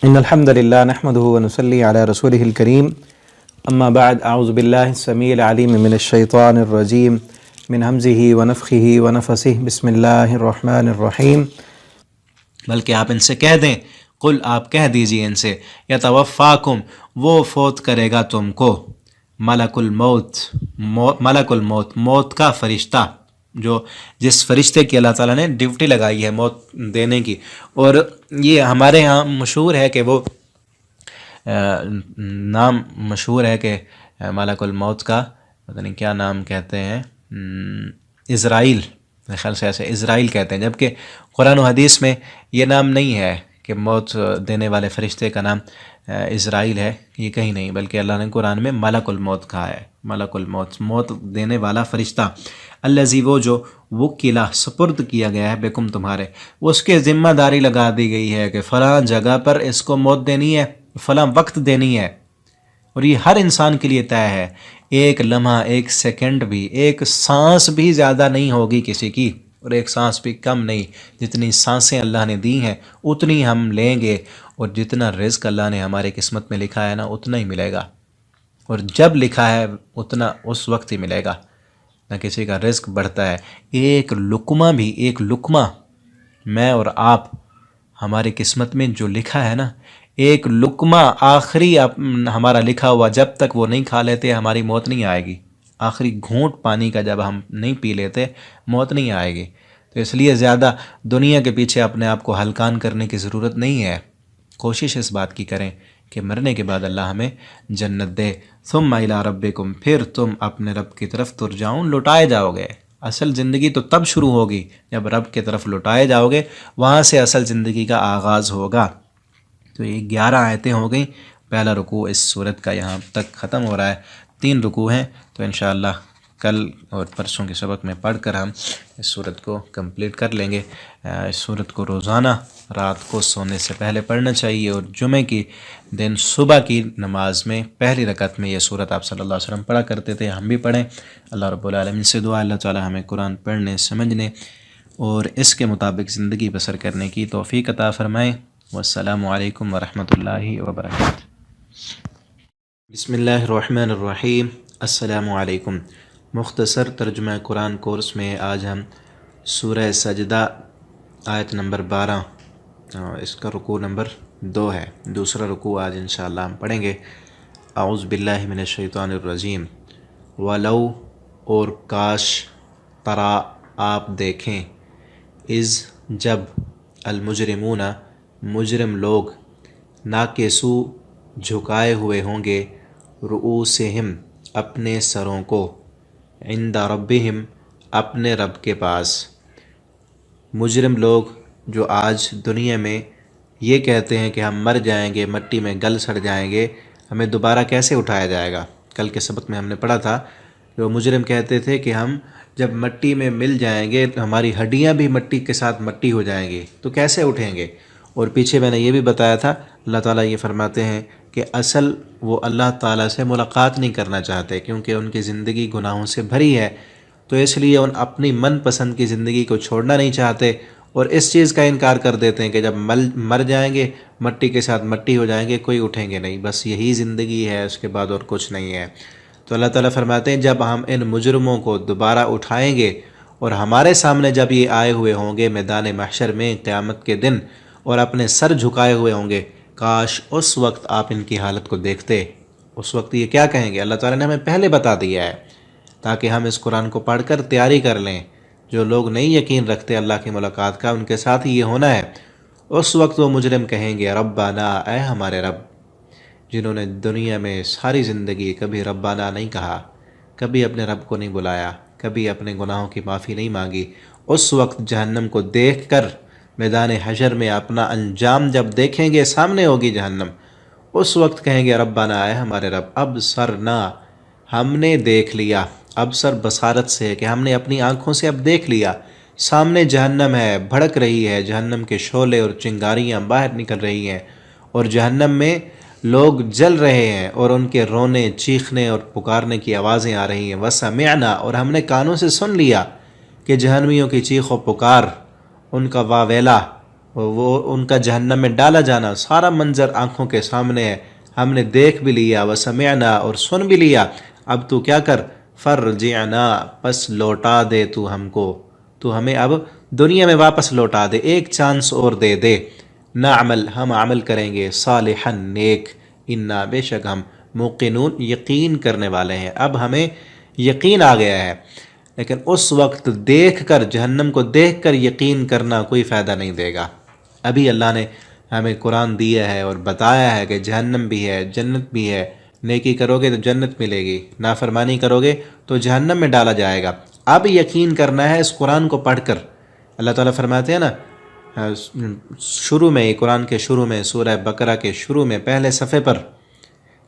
إن الحمد لله نحمده ونصلي على رسوله الكريم أما بعد أعوذ بالله السميع العليم من الشيطان الرجيم من همزه ونفخه ونفسه بسم الله الرحمن الرحيم. بلکہ آپ ان سے کہہ دیں، قل آپ کہہ دیجئے ان سے، یتوفاکم وہ فوت کرے گا تم کو، ملک الموت موت کا فرشتہ، جو جس فرشتے کی اللہ تعالیٰ نے ڈیوٹی لگائی ہے موت دینے کی. اور یہ ہمارے ہاں مشہور ہے کہ وہ نام مشہور ہے کہ ملک الموت کا پتہ نہیں کیا نام کہتے ہیں، اسرائیل، میرے خیال سے ایسے اسرائیل کہتے ہیں، جبکہ قرآن و حدیث میں یہ نام نہیں ہے کہ موت دینے والے فرشتے کا نام اسرائیل ہے، یہ کہیں نہیں، بلکہ اللہ نے قرآن میں ملک الموت کہا ہے. ملک الموت موت دینے والا فرشتہ، الذی وہ جو وکلا سپرد کیا گیا ہے بکم تمہارے، وہ اس کے ذمہ داری لگا دی گئی ہے کہ فلاں جگہ پر اس کو موت دینی ہے، فلاں وقت دینی ہے. اور یہ ہر انسان کے لیے طے ہے، ایک لمحہ، ایک سیکنڈ بھی، ایک سانس بھی زیادہ نہیں ہوگی کسی کی، اور ایک سانس بھی کم نہیں. جتنی سانسیں اللہ نے دی ہیں اتنی ہم لیں گے، اور جتنا رزق اللہ نے ہمارے قسمت میں لکھا ہے نا اتنا ہی ملے گا، اور جب لکھا ہے اتنا اس وقت ہی ملے گا، نہ کسی کا رزق بڑھتا ہے. ایک لقمہ بھی، ایک لقمہ میں اور آپ ہماری قسمت میں جو لکھا ہے نا، ایک لقمہ آخری ہمارا لکھا ہوا جب تک وہ نہیں کھا لیتے ہماری موت نہیں آئے گی. آخری گھونٹ پانی کا جب ہم نہیں پی لیتے موت نہیں آئے گی. تو اس لیے زیادہ دنیا کے پیچھے اپنے آپ کو ہلکان کرنے کی ضرورت نہیں ہے. کوشش اس بات کی کریں کہ مرنے کے بعد اللہ ہمیں جنت دے. ثم الی ربکم، پھر تم اپنے رب کی طرف ترجعون، لوٹائے جاؤ گے. اصل زندگی تو تب شروع ہوگی جب رب کی طرف لوٹائے جاؤ گے، وہاں سے اصل زندگی کا آغاز ہوگا. تو یہ 11 آیتیں ہو گئیں. پہلا رکوع اس سورت کا یہاں تک ختم ہو رہا ہے. 3 رکوع ہیں، تو انشاءاللہ کل اور پرسوں کے سبق میں پڑھ کر ہم اس سورت کو کمپلیٹ کر لیں گے. اس سورت کو روزانہ رات کو سونے سے پہلے پڑھنا چاہیے، اور جمعہ کی دن صبح کی نماز میں پہلی رکعت میں یہ سورت آپ صلی اللہ علیہ وسلم پڑھا کرتے تھے، ہم بھی پڑھیں. اللہ رب العالمین سے دعا اللہ تعالی ہمیں قرآن پڑھنے، سمجھنے اور اس کے مطابق زندگی بسر کرنے کی توفیق عطا فرمائے. والسلام علیکم ورحمۃ اللہ وبرکاتہ. بسم اللہ الرحمن الرحیم. السلام علیکم. مختصر ترجمہ قرآن کورس میں آج ہم سورہ سجدہ آیت نمبر 12، اس کا رکوع نمبر 2 ہے. دوسرا رکوع آج انشاءاللہ ہم پڑھیں گے. اعوذ باللہ من الشیطان الرجیم. ولو اور کاش، ترا آپ دیکھیں، اذ جب، المجرمون مجرم لوگ، ناکسو جھکائے ہوئے ہوں گے، رؤوسہم اپنے سروں کو، عند ربہم اپنے رب کے پاس. مجرم لوگ جو آج دنیا میں یہ کہتے ہیں کہ ہم مر جائیں گے، مٹی میں گل سڑ جائیں گے، ہمیں دوبارہ کیسے اٹھایا جائے گا. کل کے سبق میں ہم نے پڑھا تھا جو مجرم کہتے تھے کہ ہم جب مٹی میں مل جائیں گے ہماری ہڈیاں بھی مٹی کے ساتھ مٹی ہو جائیں گی، تو کیسے اٹھیں گے. اور پیچھے میں نے یہ بھی بتایا تھا اللہ تعالیٰ یہ فرماتے ہیں کہ اصل وہ اللہ تعالیٰ سے ملاقات نہیں کرنا چاہتے، کیونکہ ان کی زندگی گناہوں سے بھری ہے، تو اس لیے ان اپنی من پسند کی زندگی کو چھوڑنا نہیں چاہتے، اور اس چیز کا انکار کر دیتے ہیں کہ جب مر جائیں گے مٹی کے ساتھ مٹی ہو جائیں گے، کوئی اٹھیں گے نہیں، بس یہی زندگی ہے، اس کے بعد اور کچھ نہیں ہے. تو اللہ تعالیٰ فرماتے ہیں جب ہم ان مجرموں کو دوبارہ اٹھائیں گے، اور ہمارے سامنے جب یہ آئے ہوئے ہوں گے میدان محشر میں قیامت کے دن، اور اپنے سر جھکائے ہوئے ہوں گے، کاش اس وقت آپ ان کی حالت کو دیکھتے. اس وقت یہ کیا کہیں گے؟ اللہ تعالیٰ نے ہمیں پہلے بتا دیا ہے تاکہ ہم اس قرآن کو پڑھ کر تیاری کر لیں. جو لوگ نہیں یقین رکھتے اللہ کی ملاقات کا، ان کے ساتھ ہی یہ ہونا ہے. اس وقت وہ مجرم کہیں گے ربنا، اے ہمارے رب. جنہوں نے دنیا میں ساری زندگی کبھی ربنا نہیں کہا، کبھی اپنے رب کو نہیں بلایا، کبھی اپنے گناہوں کی معافی نہیں مانگی، اس وقت جہنم کو دیکھ کر میدان حشر میں اپنا انجام جب دیکھیں گے، سامنے ہوگی جہنم، اس وقت کہیں گے ربنا، اے ہمارے رب، ابصرنا، ہم نے دیکھ لیا. ابصر بصارت سے ہے کہ ہم نے اپنی آنکھوں سے اب دیکھ لیا، سامنے جہنم ہے، بھڑک رہی ہے، جہنم کے شعلے اور چنگاریاں باہر نکل رہی ہیں، اور جہنم میں لوگ جل رہے ہیں، اور ان کے رونے، چیخنے اور پکارنے کی آوازیں آ رہی ہیں. وسمعنا، اور ہم نے کانوں سے سن لیا کہ جہنمیوں کی چیخ و پکار، ان کا واویلا وہ ان کا جہنم میں ڈالا جانا سارا منظر آنکھوں کے سامنے ہے، ہم نے دیکھ بھی لیا، وسمعنا اور سن بھی لیا، اب تو کیا کر، فرجعنا پس لوٹا دے تو ہم کو، تو ہمیں اب دنیا میں واپس لوٹا دے، ایک چانس اور دے دے، نعمل ہم عمل کریں گے، صالحا نیک، انا بے شک ہم، موقنون یقین کرنے والے ہیں، اب ہمیں یقین آ گیا ہے۔ لیکن اس وقت دیکھ کر، جہنم کو دیکھ کر یقین کرنا کوئی فائدہ نہیں دے گا۔ ابھی اللہ نے ہمیں قرآن دیا ہے اور بتایا ہے کہ جہنم بھی ہے، جنت بھی ہے، نیکی کرو گے تو جنت ملے گی، نافرمانی کرو گے تو جہنم میں ڈالا جائے گا۔ اب یقین کرنا ہے اس قرآن کو پڑھ کر۔ اللہ تعالیٰ فرماتے ہیں نا شروع میں، قرآن کے شروع میں، سورہ بقرہ کے شروع میں پہلے صفحے پر،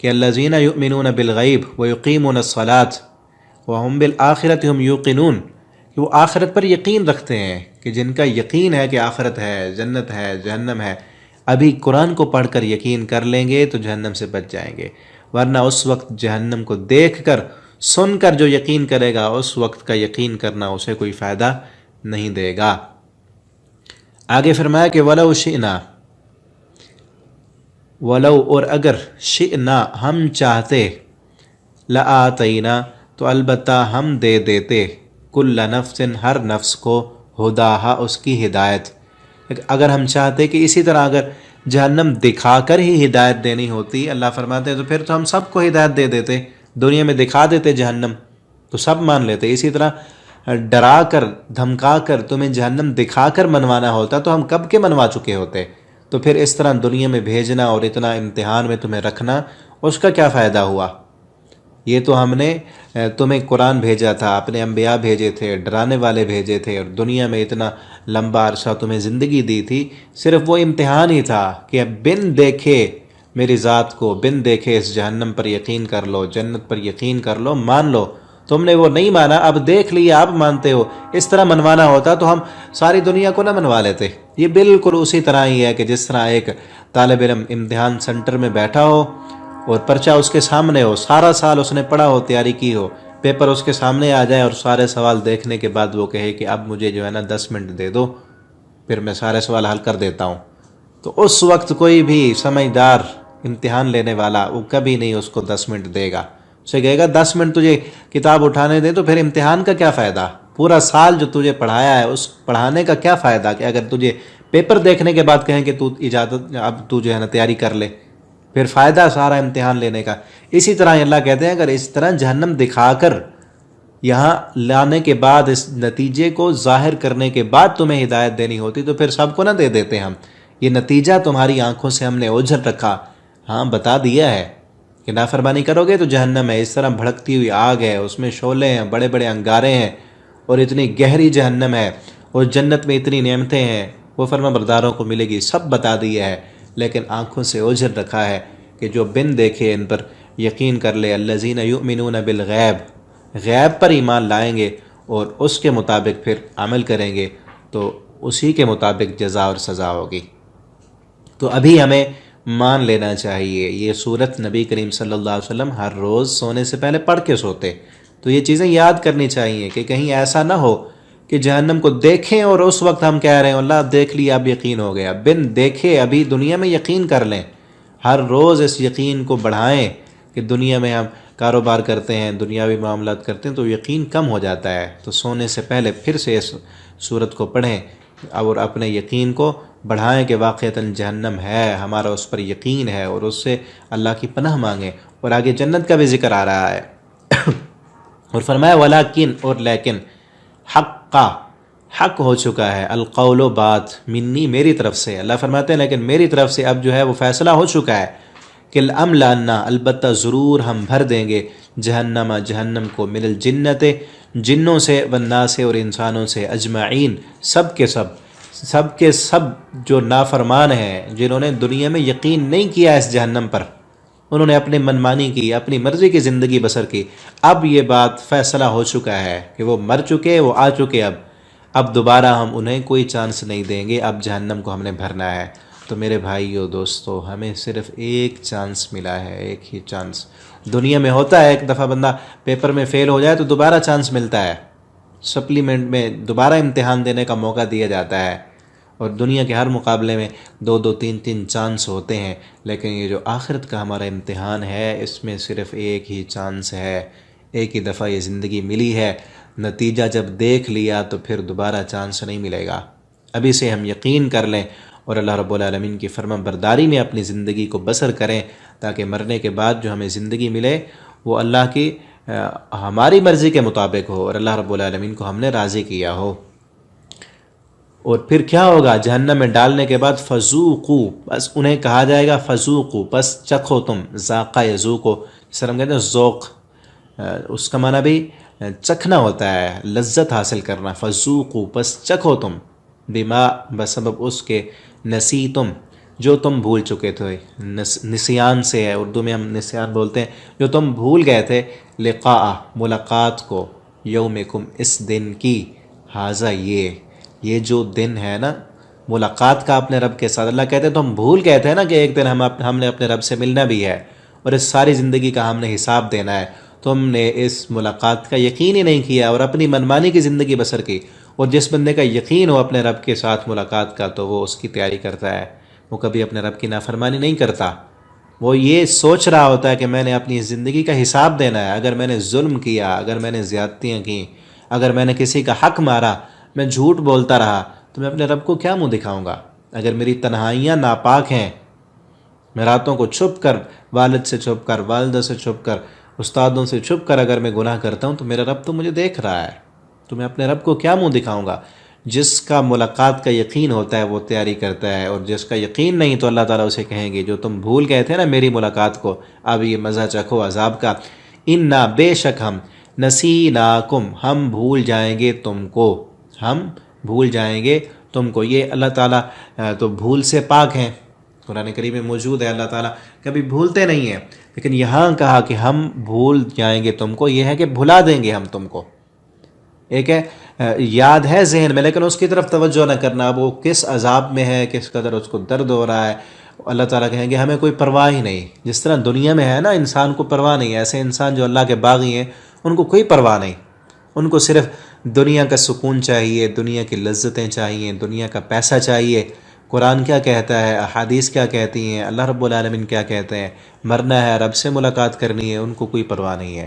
کہ الذین یؤمنون بالغیب ویقیمون الصلاۃ وہم بالآخرۃ ہم یوقنون، کہ وہ آخرت پر یقین رکھتے ہیں، کہ جن کا یقین ہے کہ آخرت ہے، جنت ہے، جہنم ہے، ابھی قرآن کو پڑھ کر یقین کر لیں گے تو جہنم سے بچ جائیں گے، ورنہ اس وقت جہنم کو دیکھ کر، سن کر جو یقین کرے گا، اس وقت کا یقین کرنا اسے کوئی فائدہ نہیں دے گا۔ آگے فرمایا کہ وَلَوْ شِئْنَا، ولو اور اگر، شئنا ہم چاہتے، لآتینا تو البتہ ہم دے دیتے، کل نفس ہر نفس کو، ہداہا اس کی ہدایت۔ اگر ہم چاہتے کہ اسی طرح اگر جہنم دکھا کر ہی ہدایت دینی ہوتی، اللہ فرماتے ہیں تو پھر تو ہم سب کو ہدایت دے دیتے، دنیا میں دکھا دیتے جہنم تو سب مان لیتے۔ اسی طرح ڈرا کر، دھمکا کر، تمہیں جہنم دکھا کر منوانا ہوتا تو ہم کب کے منوا چکے ہوتے۔ تو پھر اس طرح دنیا میں بھیجنا اور اتنا امتحان میں تمہیں رکھنا، اس کا کیا فائدہ ہوا؟ یہ تو ہم نے تمہیں قرآن بھیجا تھا، اپنے انبیاء بھیجے تھے، ڈرانے والے بھیجے تھے، اور دنیا میں اتنا لمبا عرصہ تمہیں زندگی دی تھی، صرف وہ امتحان ہی تھا کہ بن دیکھے میری ذات کو، بن دیکھے اس جہنم پر یقین کر لو، جنت پر یقین کر لو، مان لو۔ تم نے وہ نہیں مانا، اب دیکھ لیا، اب مانتے ہو۔ اس طرح منوانا ہوتا تو ہم ساری دنیا کو نہ منوا لیتے۔ یہ بالکل اسی طرح ہی ہے کہ جس طرح ایک طالب علم امتحان سینٹر میں بیٹھا ہو اور پرچہ اس کے سامنے ہو، سارا سال اس نے پڑھا ہو، تیاری کی ہو، پیپر اس کے سامنے آ جائے اور سارے سوال دیکھنے کے بعد وہ کہے کہ اب مجھے جو ہے نا 10 منٹ دے دو، پھر میں سارے سوال حل کر دیتا ہوں، تو اس وقت کوئی بھی سمجھدار امتحان لینے والا وہ کبھی نہیں اس کو 10 منٹ دے گا۔ اسے کہے گا 10 منٹ تجھے کتاب اٹھانے دیں تو پھر امتحان کا کیا فائدہ؟ پورا سال جو تجھے پڑھایا ہے اس پڑھانے کا کیا فائدہ کہ اگر تجھے پیپر دیکھنے کے بعد کہیں کہ تو اجازت، اب تو جو ہے نا تیاری کر لے، پھر فائدہ سارا امتحان لینے کا۔ اسی طرح اللہ کہتے ہیں اگر اس طرح جہنم دکھا کر یہاں لانے کے بعد، اس نتیجے کو ظاہر کرنے کے بعد تمہیں ہدایت دینی ہوتی تو پھر سب کو نہ دے دیتے ہم۔ یہ نتیجہ تمہاری آنکھوں سے ہم نے اوجھل رکھا، ہاں بتا دیا ہے کہ نافرمانی کرو گے تو جہنم ہے، اس طرح بھڑکتی ہوئی آگ ہے، اس میں شعلے ہیں، بڑے بڑے انگارے ہیں، اور اتنی گہری جہنم ہے، اور جنت میں اتنی نعمتیں ہیں، وہ فرما برداروں کو ملے گی، سب بتا دیا ہے، لیکن آنکھوں سے اوجھل رکھا ہے کہ جو بن دیکھے ان پر یقین کر لے۔ الذین یؤمنون بالغیب، غیب پر ایمان لائیں گے اور اس کے مطابق پھر عمل کریں گے تو اسی کے مطابق جزا اور سزا ہوگی۔ تو ابھی ہمیں مان لینا چاہیے، یہ سورت نبی کریم صلی اللہ علیہ وسلم ہر روز سونے سے پہلے پڑھ کے سوتے، تو یہ چیزیں یاد کرنی چاہیے کہ کہیں ایسا نہ ہو کہ جہنم کو دیکھیں اور اس وقت ہم کہہ رہے ہیں اللہ دیکھ لیا اب یقین ہو گیا۔ بن دیکھے ابھی دنیا میں یقین کر لیں، ہر روز اس یقین کو بڑھائیں کہ دنیا میں ہم کاروبار کرتے ہیں، دنیاوی معاملات کرتے ہیں تو یقین کم ہو جاتا ہے، تو سونے سے پہلے پھر سے اس صورت کو پڑھیں اور اپنے یقین کو بڑھائیں کہ واقعتاً جہنم ہے، ہمارا اس پر یقین ہے، اور اس سے اللہ کی پناہ مانگیں۔ اور آگے جنت کا بھی ذکر آ رہا ہے اور فرمایا ولیکن، اور لیکن، حق ہو چکا ہے، القول و بات، منی میری طرف سے، اللہ فرماتے ہیں لیکن میری طرف سے اب جو ہے وہ فیصلہ ہو چکا ہے کہ لأملأن، البتہ ضرور ہم بھر دیں گے، جہنم کو، من الجنت، جنوں سے، والناس اور انسانوں سے، اجمعین، سب کے سب جو نافرمان ہیں، جنہوں نے دنیا میں یقین نہیں کیا اس جہنم پر، انہوں نے اپنے منمانی کی، اپنی مرضی کی زندگی بسر کی، اب یہ بات فیصلہ ہو چکا ہے کہ وہ مر چکے، وہ آ چکے، اب دوبارہ ہم انہیں کوئی چانس نہیں دیں گے، اب جہنم کو ہم نے بھرنا ہے۔ تو میرے بھائیو دوستو، ہمیں صرف ایک چانس ملا ہے، ایک ہی چانس۔ دنیا میں ہوتا ہے ایک دفعہ بندہ پیپر میں فیل ہو جائے تو دوبارہ چانس ملتا ہے، سپلیمنٹ میں دوبارہ امتحان دینے کا موقع دیا جاتا ہے، اور دنیا کے ہر مقابلے میں 2 3 چانس ہوتے ہیں، لیکن یہ جو آخرت کا ہمارا امتحان ہے اس میں صرف ایک ہی چانس ہے، ایک ہی دفعہ یہ زندگی ملی ہے، نتیجہ جب دیکھ لیا تو پھر دوبارہ چانس نہیں ملے گا۔ ابھی سے ہم یقین کر لیں اور اللہ رب العالمین کی فرما برداری میں اپنی زندگی کو بسر کریں، تاکہ مرنے کے بعد جو ہمیں زندگی ملے وہ اللہ کی ہماری مرضی کے مطابق ہو اور اللہ رب العالمین کو ہم نے راضی کیا ہو۔ اور پھر کیا ہوگا؟ جہنم میں ڈالنے کے بعد فذوقوا، بس انہیں کہا جائے گا فذوقوا، بس چکھو تم، ذاقہ یذوقو، جس طرح ہم کہتے ہیں ذوق، اس کا معنی بھی چکھنا ہوتا ہے، لذت حاصل کرنا۔ فذوقوا، بس چکھو تم، بما، بسبب اس کے، نسیتم، جو تم بھول چکے تھے، نسیان سے ہے، اردو میں ہم نسیان بولتے ہیں، جو تم بھول گئے تھے، لقاء، ملاقات کو، یومکم، اس دن کی، ھذا، یہ جو دن ہے نا ملاقات کا اپنے رب کے ساتھ، اللہ کہتے ہیں تم بھول گئے تھے نا کہ ایک دن ہم نے اپنے رب سے ملنا بھی ہے اور اس ساری زندگی کا ہم نے حساب دینا ہے، تم نے اس ملاقات کا یقین ہی نہیں کیا اور اپنی منمانی کی زندگی بسر کی۔ اور جس بندے کا یقین ہو اپنے رب کے ساتھ ملاقات کا تو وہ اس کی تیاری کرتا ہے، وہ کبھی اپنے رب کی نافرمانی نہیں کرتا، وہ یہ سوچ رہا ہوتا ہے کہ میں نے اپنی زندگی کا حساب دینا ہے، اگر میں نے ظلم کیا، اگر میں نے زیادتیاں کی، اگر میں نے کسی کا حق مارا، میں جھوٹ بولتا رہا، تو میں اپنے رب کو کیا منہ دکھاؤں گا؟ اگر میری تنہائیاں ناپاک ہیں، میں راتوں کو چھپ کر، والد سے چھپ کر، والدہ سے چھپ کر، استادوں سے چھپ کر اگر میں گناہ کرتا ہوں تو میرا رب تو مجھے دیکھ رہا ہے، تو میں اپنے رب کو کیا منہ دکھاؤں گا؟ جس کا ملاقات کا یقین ہوتا ہے وہ تیاری کرتا ہے، اور جس کا یقین نہیں تو اللہ تعالیٰ اسے کہیں گے جو تم بھول گئے تھے نا میری ملاقات کو، اب یہ مزہ چکھو عذاب کا۔ انا، بے شک ہم، نسیناکم، ہم بھول جائیں گے تم کو، ہم بھول جائیں گے تم کو۔ یہ اللہ تعالیٰ تو بھول سے پاک ہیں، قرآن کریم میں موجود ہے، اللہ تعالیٰ کبھی بھولتے نہیں ہیں، لیکن یہاں کہا کہ ہم بھول جائیں گے تم کو، یہ ہے کہ بھلا دیں گے ہم تم کو۔ ایک ہے یاد ہے ذہن میں لیکن اس کی طرف توجہ نہ کرنا، اب وہ کس عذاب میں ہے، کس قدر اس کو درد ہو رہا ہے، اللہ تعالیٰ کہیں گے ہمیں کوئی پرواہ ہی نہیں۔ جس طرح دنیا میں ہے نا انسان کو پرواہ نہیں، ایسے انسان جو اللہ کے باغی ہیں ان کو کوئی پرواہ نہیں، ان کو صرف دنیا کا سکون چاہیے، دنیا کی لذتیں چاہیے، دنیا کا پیسہ چاہیے۔ قرآن کیا کہتا ہے، احادیث کیا کہتی ہیں، اللہ رب العالمین کیا کہتے ہیں، مرنا ہے، رب سے ملاقات کرنی ہے، ان کو کوئی پرواہ نہیں ہے۔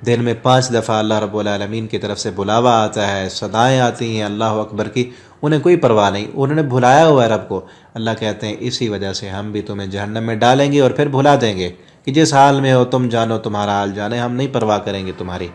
دن میں 5 دفعہ اللہ رب العالمین کی طرف سے بلاوا آتا ہے، صدائیں آتی ہیں اللہ اکبر کی، انہیں کوئی پرواہ نہیں، انہوں نے بھلایا ہوا ہے رب کو۔ اللہ کہتے ہیں اسی وجہ سے ہم بھی تمہیں جہنم میں ڈالیں گے اور پھر بھلا دیں گے کہ جس حال میں ہو تم جانو، تمہارا حال جانے، ہم نہیں پرواہ کریں گے تمہاری۔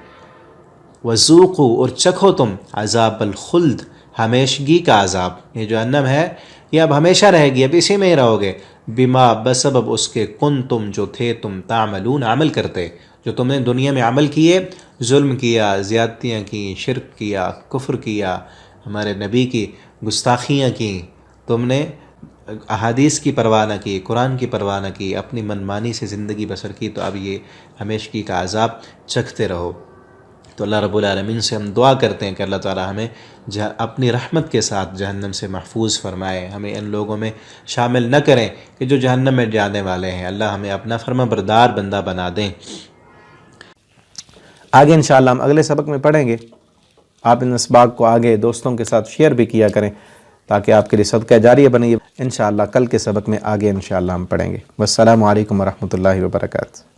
وذوقوا، اور چکھو تم، عذاب الخلد، ہمیشگی کا عذاب، یہ جہنم ہے یہ اب ہمیشہ رہے گی، اب اسی میں ہی رہو گے، بما، بسبب اس کے، کنتم، جو تھے تم، تعملون، عمل کرتے، جو تم نے دنیا میں عمل کیے، ظلم کیا، زیادتیاں کی، شرک کیا، کفر کیا، ہمارے نبی کی گستاخیاں کی، تم نے احادیث کی پرواہ نہ کی، قرآن کی پرواہ نہ کی، اپنی منمانی سے زندگی بسر کی، تو اب یہ ہمیشگی کا عذاب چکھتے رہو۔ تو اللہ رب العالمین سے ہم دعا کرتے ہیں کہ اللہ تعالی ہمیں اپنی رحمت کے ساتھ جہنم سے محفوظ فرمائے، ہمیں ان لوگوں میں شامل نہ کریں کہ جو جہنم میں جانے والے ہیں، اللہ ہمیں اپنا فرما بردار بندہ بنا دیں۔ آگے انشاءاللہ ہم اگلے سبق میں پڑھیں گے، آپ ان اسباق کو آگے دوستوں کے ساتھ شیئر بھی کیا کریں تاکہ آپ کے لیے صدقہ جاریہ بنے۔ انشاءاللہ کل کے سبق میں آگے انشاءاللہ ہم پڑھیں گے۔ والسلام علیکم ورحمۃ اللہ وبرکاتہ۔